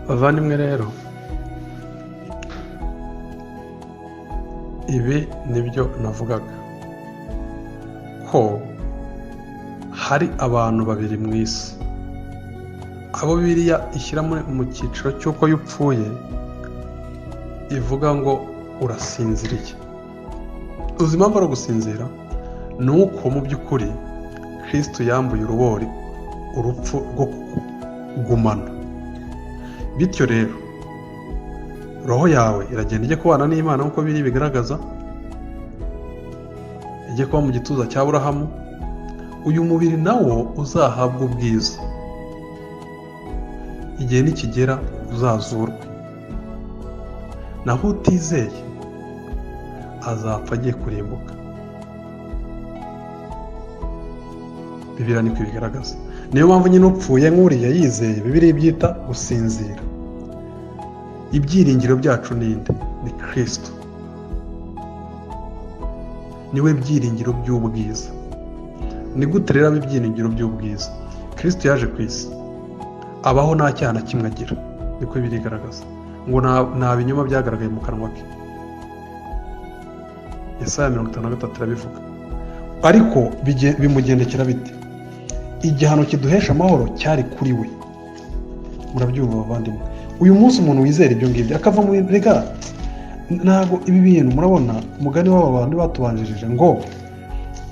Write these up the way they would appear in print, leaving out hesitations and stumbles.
Bavandimwe rero, ibi nibyo navugaga ko hari abantu babiri mu isi, abo Bibiliya ishyira mu cyiciro cy'uko iyo upfuye ivuga ngo urasinziriye. Uzi impamvu ari gusinzira? Ni uko mu by'ukuri Kristo yambuye urubori, urupfu rwo kugumana. Bityo rero roho yawe iragenda ijya kubana n'Imana nk'uko biri bigaragaza, ijye kuba mu gituza cya Aburahamu. Uyu mubiri nawo uzahabwa ubwiza, igihe nikigera uzazurwa. Naho utizeye azapfa agiye kurimbuka. Bibiliya niko ibigaragaza. Niyo mpamvu nyine upfuye nk'uriya yizeye, Bibiliya ibyita gusinzira. Ibyiringiro byacu ninde? Ni Kristo. Niwe byiringiro by'ubwiza. Ni gute rero aba ibyiringiro by'ubwiza? Kristo yaje ku isi, abaho nta cyaha na kimwe agira, niko Bibiliya igaragaza, ngo nta binyoma byagaragaye mu kanwa ke. Yesaya 53 irabivuga. Ariko bimugendekera bite? Igihano kiduhesha amahoro cyari kuri we. Murabyumva bavandimwe? Uyu munsi umuntu wizera ibyo ngibyo akava mu rega, ntago ibi bintu murabona umugani w'aba bantu batubanjirije ngo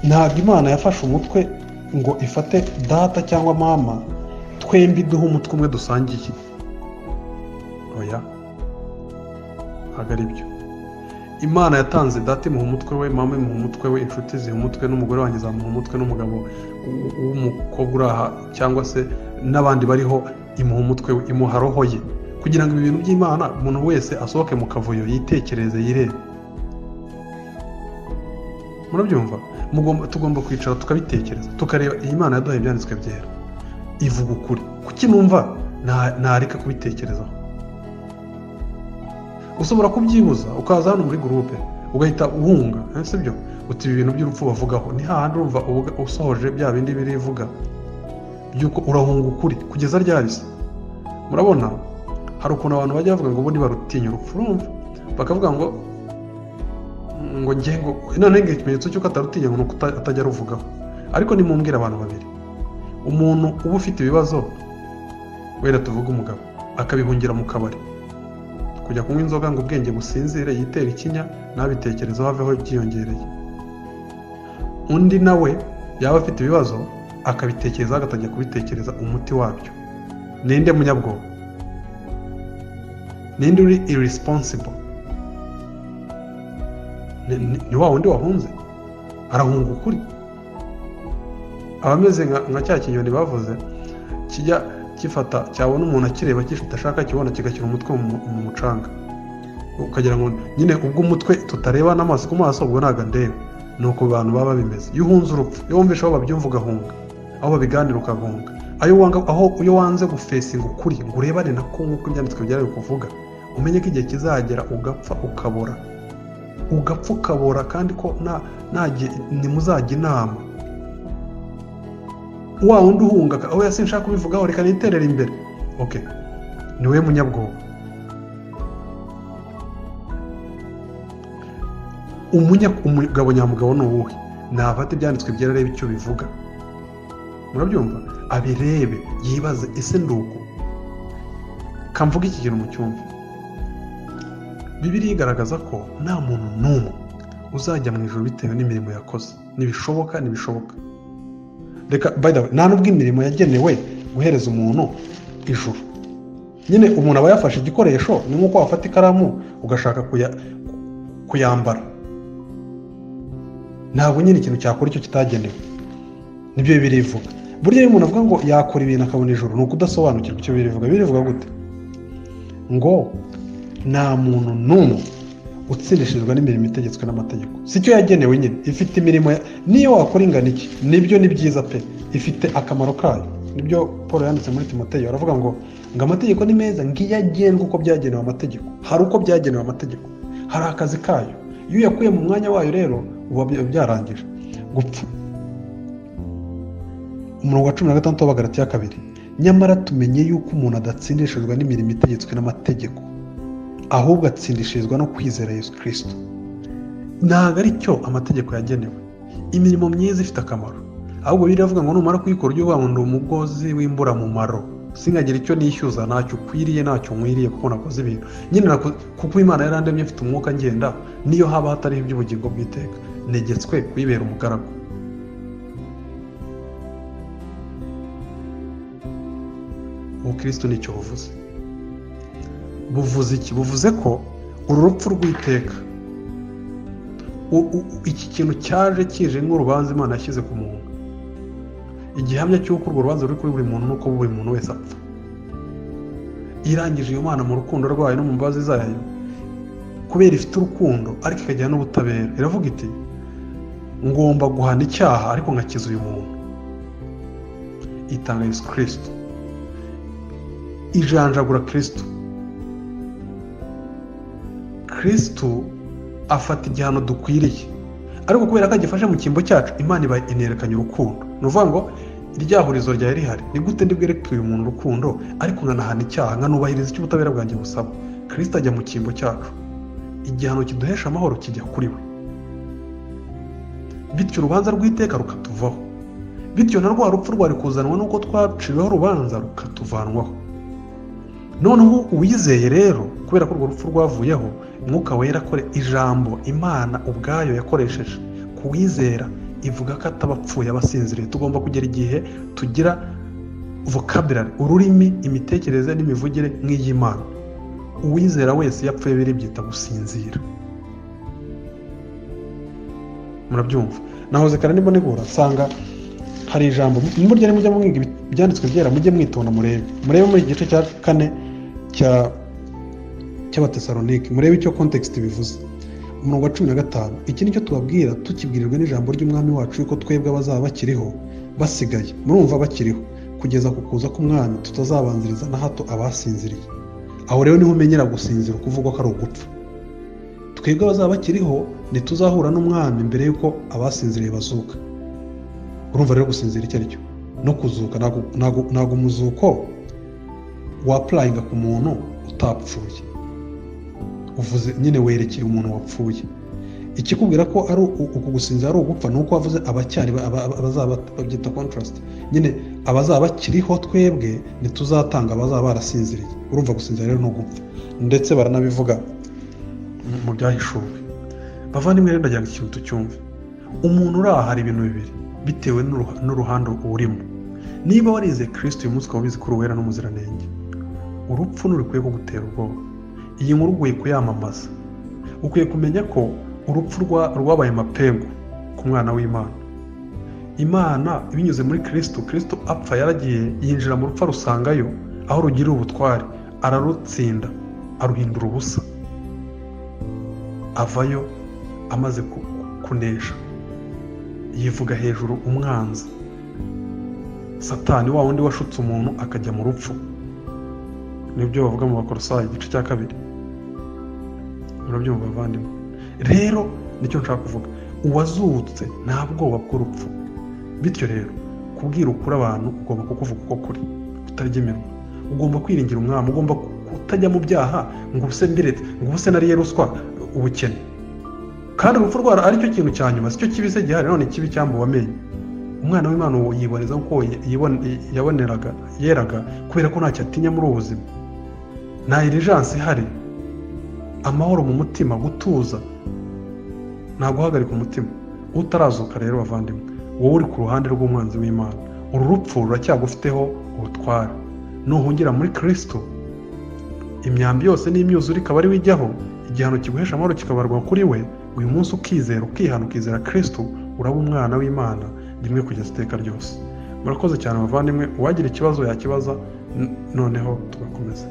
ntago Imana yafashe umutwe ngo ifate data cyangwa mama twembi duha umutwe umwe dusangiye. Oya, ntago ari byo. Imana yatanze data imuha umutwe we, mama imuha umutwe we, inshuti ziha umutwe, n'umugore wanjye zamuha umutwe, n'umugabo w'umukobwa uraha cyangwa se n'abandi bariho imuha umutwe we, imuha roho ye, kugira ngo ibi bintu by'Imana umuntu wese asohoke mu kavuyo yitekereze, yirebe. Murabyumva? Tugomba kwicara tukabitekereza, tukareba iyi Imana yaduhaye ibyanditswe byera ivuga ukuri. Kuki numva ntareka kubitekerezaho? Ushobora kubyibuza ukaza hano muri groupe ugahita uhunga, sibyo? Uti ibi bintu by'urupfu bavugaho ni hahandi urumva usohoje bya bindi birivuga byuko urahunga ukuri kugeza ryari se? Murabona hari ukuntu abantu bajya bavuga ngo bo ntibarutinya urupfu, urumva bakavuga ngo none ikimenyetso cy'uko atarutinya ngo nuko atajya ruvugaho. Ariko nimumbwira abantu babiri, umuntu uba ufite ibibazo, wenda tuvuga umugabo akabihungira mu kabari kujya kunywa inzoga ngo ubwenge businzire, yitera ikinya, nabitekerezo haveho byiyongereye. Undi nawe yaba afite ibibazo akabitekereza, agatangira kubitekereza umuti wabyo. Ninde munyabwoba? Ninde uri irresponsible? Ni wa wundi wahunze, arahunga ukuri. Abameze nka cya kinyoni bavuze kijya gifata cyabona umuntu akireba kidashaka kibona kigashyira umutwe mu mucanga, ukagira ngo nyine ubwo umutwe tutareba n'amaso ku maso ubwo ntago ndeba. Nuko abantu baba bimeze. Iyo uhunze urupfu, iyo wumvisha aho babyumva ugahunga, aho babiganira ukahunga, iyo wanze gufesinga ukuri ngo urebane nako nk'uko ibyanditswe byari kuvuga, umenye ko igihe kizagera ugapfa ukabora, kandi ko ntimuzajya inama. Wa wundi uhunga aho sinshaka kubivugaho, reka niterere imbere. Okay, niwe munyabwoba. Umugabo nyamugabo ni uwuhe? Nafate ibyanditswe byera, arebe icyo bivuga. Murabyumva? Abirebe, yibaze ese nduko kamvuga iki kintu mu cyumva. Bibiliya igaragaza ko nta muntu n'umwe uzajya mu ijuru bitewe n'imirimo yakoze. Nibishoboka. Reka by the way, nta nubwo imirimo yagenewe guhereza umuntu ijuru. Nyine umuntu aba yafashe igikoresho, ni nk'uko wafata ikaramu ugashaka kuyambara. Ntabwo nyine ikintu cyakora icyo kitagenewe. Nibyo Bibiliya ivuga. Burya iyo umuntu avuga ngo yakora ibintu akabona ijuru, ni ukudasobanukirwa icyo Bibiliya ivuga. Bibiliya ivuga gute? Ngo nta muntu n'umwe utsindishirizwa n'imirimo itegetswe n'amategeko. Si cyo yagenewe nyine, ifite imirimo niyo wakora ingana iki, nibyo ni byiza pe, ifite akamaro kayo. Nibyo Paul yanditse muri Timoteyo, aravuga ngo amategeko ni meza, ngiyo agenga uko byagenewe amategeko. Hari uko byagenewe amategeko, hari akazi kayo. Iyo uyakuye mu mwanya wayo rero uba byarangije gupfa. Umurongo wa 16 w'Abagalatiya 2, nyamara tumenye yuko umuntu adatsindishijwe n'imirimo itegetswe n'amategeko, ahubwo atsindishirizwa no kwizera Yesu Kristo. Ntabwo ari cyo amategeko yagenewe. Imirimo myiza ifite akamaro, ahubwo biravuga ngo numara kuyikora ujye uvuga ngo ndi umugozi w'imburamumaro, sinkagira icyo nishyuza, ntacyo ukwiriye ntacyo nkwiriye kuko nakoze ibintu nyine kuko Imana yarandemye mfite umwuka ngenda, niyo haba hatariho iby'ubugingo bw'iteka negetswe kuyibera umugaragu. Ubukristo nicyo buvuze. Buvuze iki? Buvuze ko uru rupfu rw'iteka, iki kintu cyaje kije nk'urubanza Imana yashyize ku muntu, igihamya cy'uko urwo rubanza ruri kuri buri muntu nuko buri muntu wese apfa. Irangije iyo Mana mu rukundo rwayo no mu mbabazi zayo, kubera ifite urukundo ariko ikagira n'ubutabera, iravuga iti ngomba guhana icyaha ariko ngakiza uyu muntu. Itanga Yesu Kristo, ijanjagura Kristo. Kristo afata igihano dukwiriye, ariko kubera ko agifashe mu cyimbo cyacu, Imana iba inerekanye urukundo. Ni ukuvuga ngo irya hurizo ryari rihari, ni gute ndibwereke uyu muntu urukundo ariko nkanahana icyaha, nkanubahiriza icyo ubutabera bwanjye busaba. Kristo ajya mu cyimbo cyacu, igihano kiduhesha amahoro kijya kuri we, bityo urubanza rw'iteka rukatuvaho, bityo na rwa rupfu rwari kuzanwa n'uko twaciriweho urubanza rukatuvanwaho. Noneho uwizeye rero, kubera ko urwo rupfu rwavuyeho, Mwuka Wera akore ijambo Imana ubwayo yakoresheje kuwizera, ivuga ko atabapfuye abasinziriye. Tugomba kugera igihe tugira vocabulary, ururimi, imitekerereze n'imivugire nk'iy'Imana. Uwizera wese yapfuye biribyita gusinzira. Murabyumva? Nahoze kare ndimo negura nsanga hari ijambo murya mujya mwiga ibyanditswe byera, mujye mwitonda murebe muri igice cya 4 cy'Abatesalonike, murebe icyo context bivuze. Umurongo wa 15, iki nicyo tubabwira tukibwirirwe n'ijambo ry'umwami wacu yuko twebwe abazaba bakiriho basigaye, murumva bakiriho, kugeza ku kuza k'umwami tutazabanziriza na hato abasinziriye. Aho rero niho umenyera gusinzira kuvugwa ko ari ugupfa. Twebwe abazaba bakiriho ntituzahura n'umwami mbere yuko abasinziriye bazuka. Urumva rero gusinzira icyo ari cyo no kuzuka. Ntago umuzuko wapurayinga ku muntu utapfuye, uvuze nyine werekeye umuntu wapfuye. Ikikubwira ko ari uku gusinzira ari ugupfa ni uko wavuze abacyari abazaba babyita contrast, nyine abazaba bakiriho twebwe ntituzatanga abazaba barasinziriye. Urumva gusinzira rero ni ugupfa, ndetse baranabivuga mu byahishuwe. Bavandimwe rero ndagira ngo ikintu tucyumve, umuntu uri aha hari ibintu bibiri bitewe n'uruhando urimo. Niba warize Kristo uyu munsi ukaba ubizi ko uruwera n'umuziranenge, urupfu nturukwiye kugutera ubwoba. Iyi nkuru ugiye kuyamamaza, ukwiye kumenya ko urupfu rwabaye mapengu ku mwana w'Imana. Imana ibinyuze muri Kristo apfa yaragiye yinjira mu rupfu rusangayo, aho rugira ubutware, ararutsinda, aruhindura ubusa, avayo amaze kunesha, yivuga hejuru umwanzi Satani, wa wundi washutse umuntu akajya mu rupfu. Nibyo bavuga mu Bakolosayi igice cya 2. Murabyumva bavandimwe? Rero nicyo nshaka kuvuga, uwazutse nta bwoba bw'urupfu. Bityo rero kubwira ukuri abantu ugomba kukuvuga uko kuri, utarya iminwa. Ugomba kwiringira umwami, ugomba kutajya mu byaha ngo ubuse mbiretse, ngo ubuse nariye ruswa, ubukene. Kandi urupfu rwara aricyo kintu cya nyuma, sicyo kibi se gihari, none kibi cyambu wamenye. Umwana w'Imana yiboneza uko yeraga kubera ko ntacyo atinya muri ubu buzima. Nta irijansi ihari, amahoro mu mutima, gutuza, nta guhagarika umutima. Utarazuka rero bavandimwe, wowe uri ku ruhande rw'umwanzi w'Imana. Uru rupfu ruracyagufiteho ubutware. Nuhungira muri Kristo, imyambi yose n'imyuzure ikaba ari wijyaho, igihano kiguhesha amahoro kikabarwa kuri we. Uyu munsi ukizera, ukihana, ukizera Kristo, uraba umwana w'Imana rimwe kugeza iteka ryose. Murakoze cyane bavandimwe, uwagira ikibazo yakibaza, noneho tugakomeza.